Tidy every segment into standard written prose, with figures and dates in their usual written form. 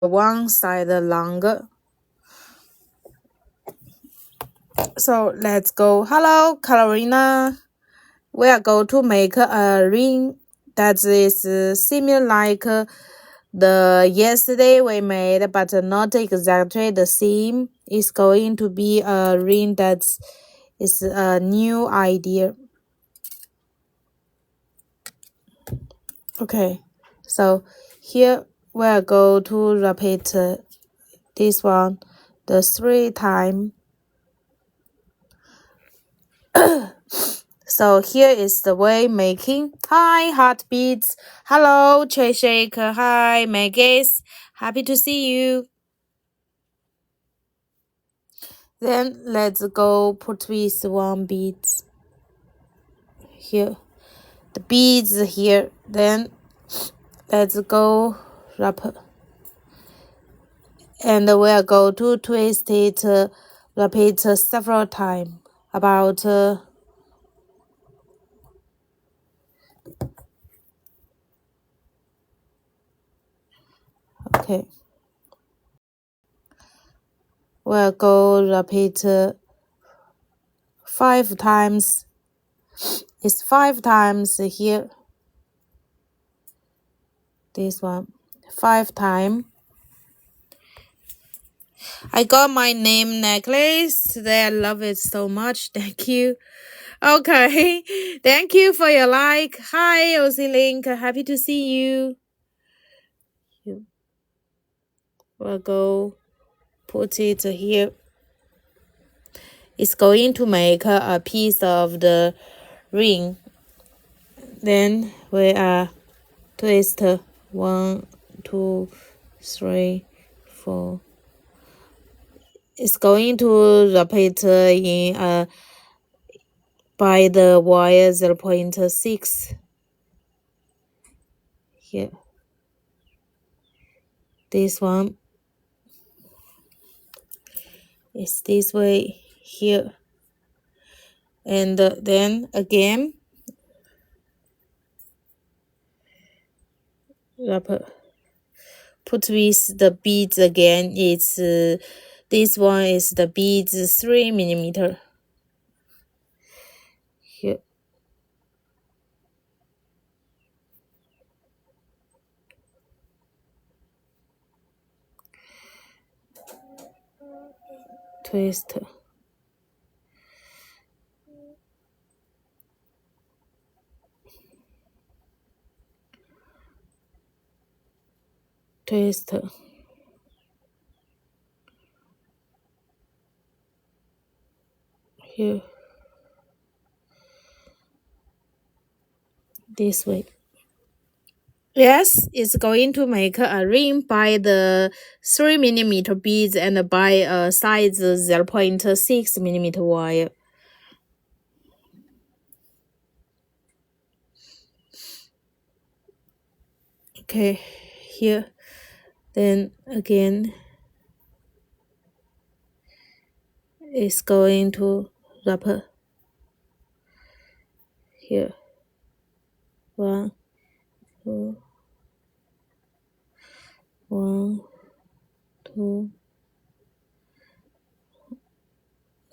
one side longer. So let's go. Hello, Carolina. We are going to make a ring that is similar like the yesterday we made, but not exactly the same. It's going to be a ring that is a new idea. Okay, so here we are going to repeat this one the 3 times. So here is the way making. Hi, heartbeats. Hello, Chase Shaker. Hi, Megis. Happy to see you. Then let's go put with one bead here. The beads here. Then let's go wrap. And we are going to twist it, repeat several times. About okay. We'll go repeat 5 times. It's 5 times here. This one. 5 times. I got my name necklace today. I love it so much. Thank you. Okay. Thank you for your like. Hi, Ozzy Link. Happy to see you. We'll go put it here. It's going to make a piece of the ring. Then we twist 1, 2, 3, 4. It's going to repeat in by the wire 0.6 here. This one is this way here. And then again, put with the beads again. It's this one is the beads 3mm here. Twist. Twist. Here. This way. Yes, it's going to make a ring by the 3mm beads and by a size 0.6mm wire. Okay, here. Then again, it's going to wrap here. 1, 2, 1, 2,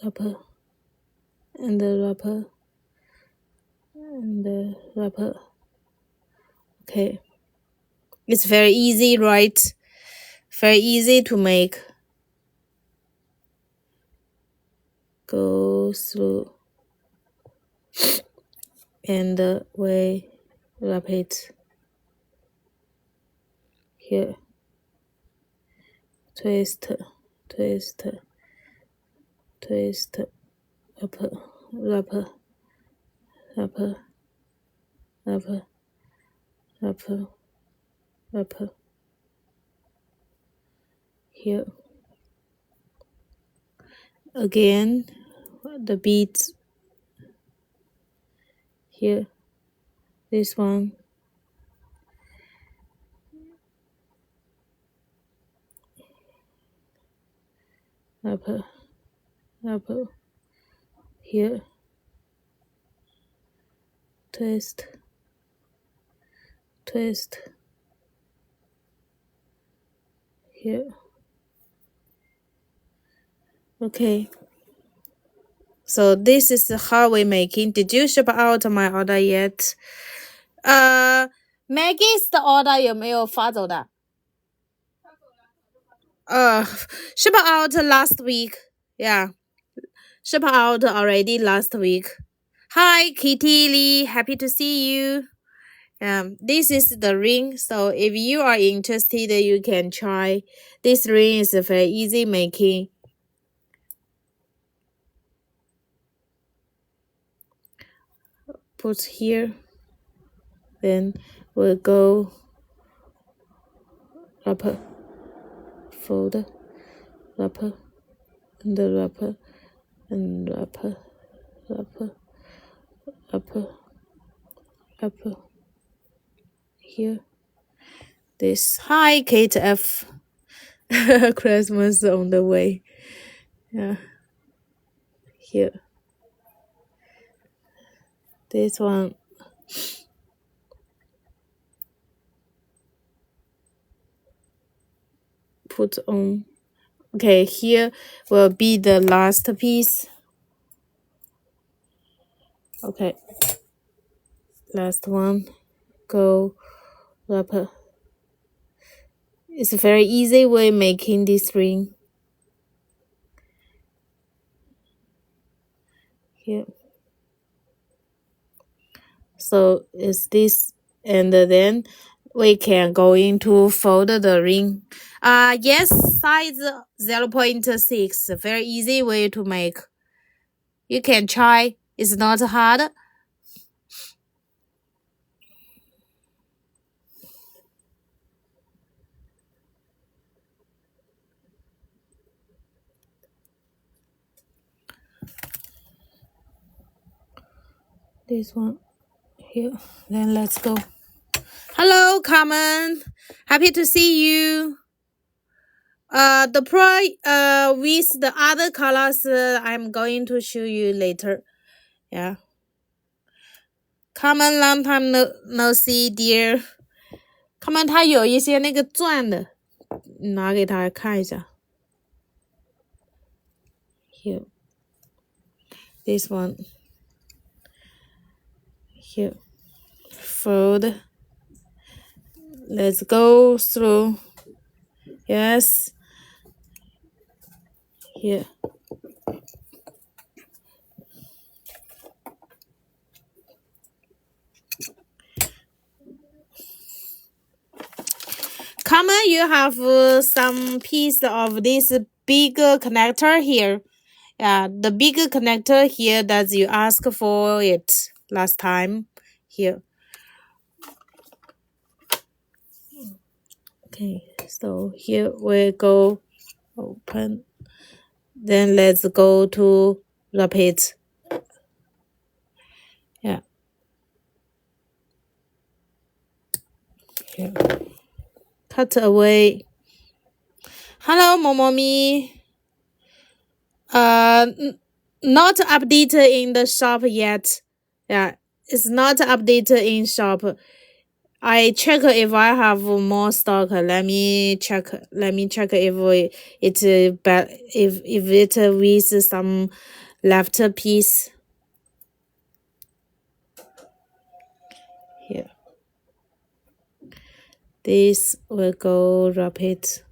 wrap and wrap and wrap. Okay, it's very easy, right? Very easy to make. Go through and we wrap it here. Twist, twist, twist, wrap, wrap, wrap, wrap, wrap, wrap here. Again, the beads here. This one. Wrap, wrap here. Twist, twist here. Okay. So this is how we making. Did you ship out my order yet? Maggie's 的 order 有没有发走的？ship out last week. Yeah, ship out already last week. Hi, Kitty Lee. Happy to see you. This is the ring. So if you are interested, you can try. This ring is very easy making. Put here. Then we'll go wrapper, fold, wrapper, and wrapper, and wrapper, wrapper, wrapper, wrapper. Here. This. Hi, Kate F. Christmas on the way. Yeah. Here. This one. Put on. Okay, here will be the last piece. Okay. Last one. Go wrapper. It's a very easy way making this ring. Here. So it's this, and then we can go into fold the ring. Yes, size 0.6. Very easy way to make. You can try. It's not hard. This one here. Then let's go. Hello, Carmen. Happy to see you. The with the other colors, I'm going to show you later. Yeah. Carmen, long time no see, dear. Carmen, 它有一些那个钻的，拿给他看一下。Here. This one. Here. Fold. Let's go through. Yes. Here. Common, you have some piece of this big connector here. Yeah, the big connector here that you asked for it last time. Here. Okay, so here we go. Open. Then let's go to wrap it. Yeah. Here. Cut away. Hello, Momomi. Not updated in the shop yet. Yeah, it's not updated in shop. I check if I have more stock. Let me check. If it with some left piece. Here. This will go wrap it.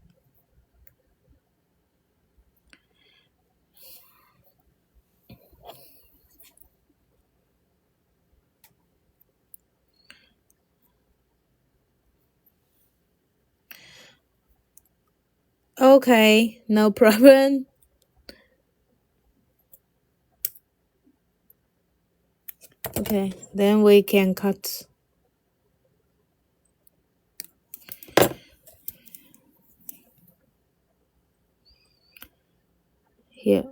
Okay, no problem. Okay, then we can cut. Here.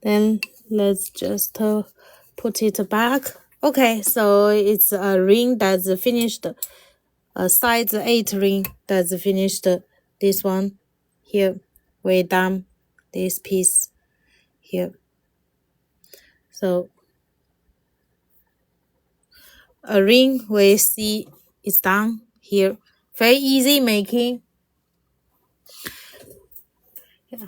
Then let's just put it back. Okay, so it's a ring that's finished. A size 8 ring that's finished. This one here. We done this piece here. So a ring we see is done here. Very easy making. Yeah.